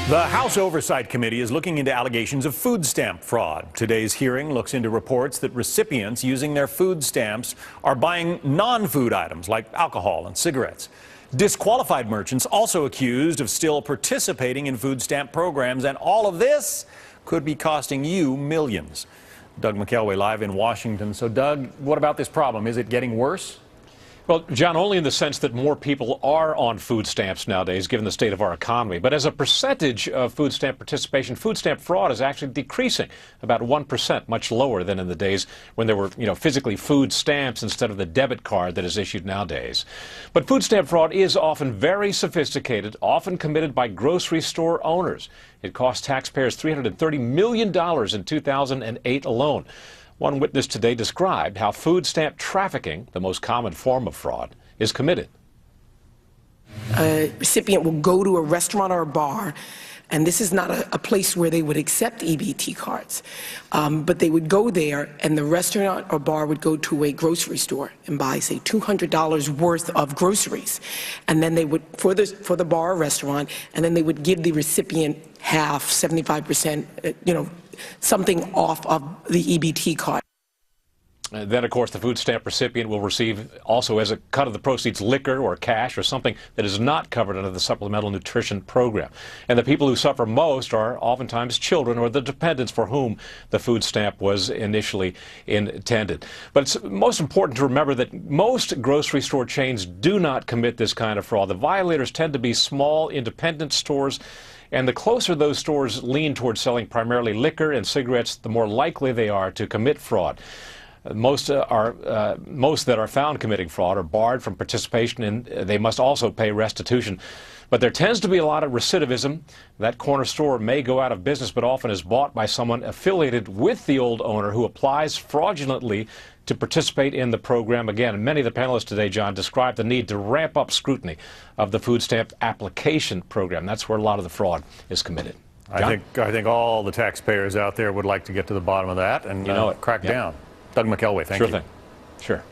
The House Oversight Committee is looking into allegations of food stamp fraud. Today's hearing looks into reports that recipients using their food stamps are buying non-food items like alcohol and cigarettes. Disqualified merchants also accused of still participating in food stamp programs, and all of this could be costing you millions. Doug McElway live in Washington. So, Doug, what about this problem? Is it getting worse? Well, John, only in the sense that more people are on food stamps nowadays, given the state of our economy. But as a percentage of food stamp participation, food stamp fraud is actually decreasing, about 1%, much lower than in the days when there were, physically food stamps instead of the debit card that is issued nowadays. But food stamp fraud is often very sophisticated, often committed by grocery store owners. It cost taxpayers $330 million in 2008 alone. One witness today described how food stamp trafficking, the most common form of fraud, is committed. A recipient will go to a restaurant or a bar, and this is not a place where they would accept EBT cards, but they would go there, and the restaurant or bar would go to a grocery store and buy, say, $200 worth of groceries, and then they would, for the bar or restaurant, and then they would give the recipient half, 75%, something off of the EBT card. And then, of course, the food stamp recipient will receive also as a cut of the proceeds liquor or cash or something that is not covered under the Supplemental Nutrition Program. And the people who suffer most are oftentimes children or the dependents for whom the food stamp was initially intended. But it's most important to remember that most grocery store chains do not commit this kind of fraud. The violators tend to be small, independent stores. And the closer those stores lean towards selling primarily liquor and cigarettes, the more likely they are to commit fraud. Most that are found committing fraud are barred from participation, and they must also pay restitution. But there tends to be a lot of recidivism. That corner store may go out of business, but often is bought by someone affiliated with the old owner who applies fraudulently to participate in the program again. Many of the panelists today, John, described the need to ramp up scrutiny of the food stamp application program. That's where a lot of the fraud is committed. I think all the taxpayers out there would like to get to the bottom of that and crack down. Doug McElway, thank you. Sure thing. Sure.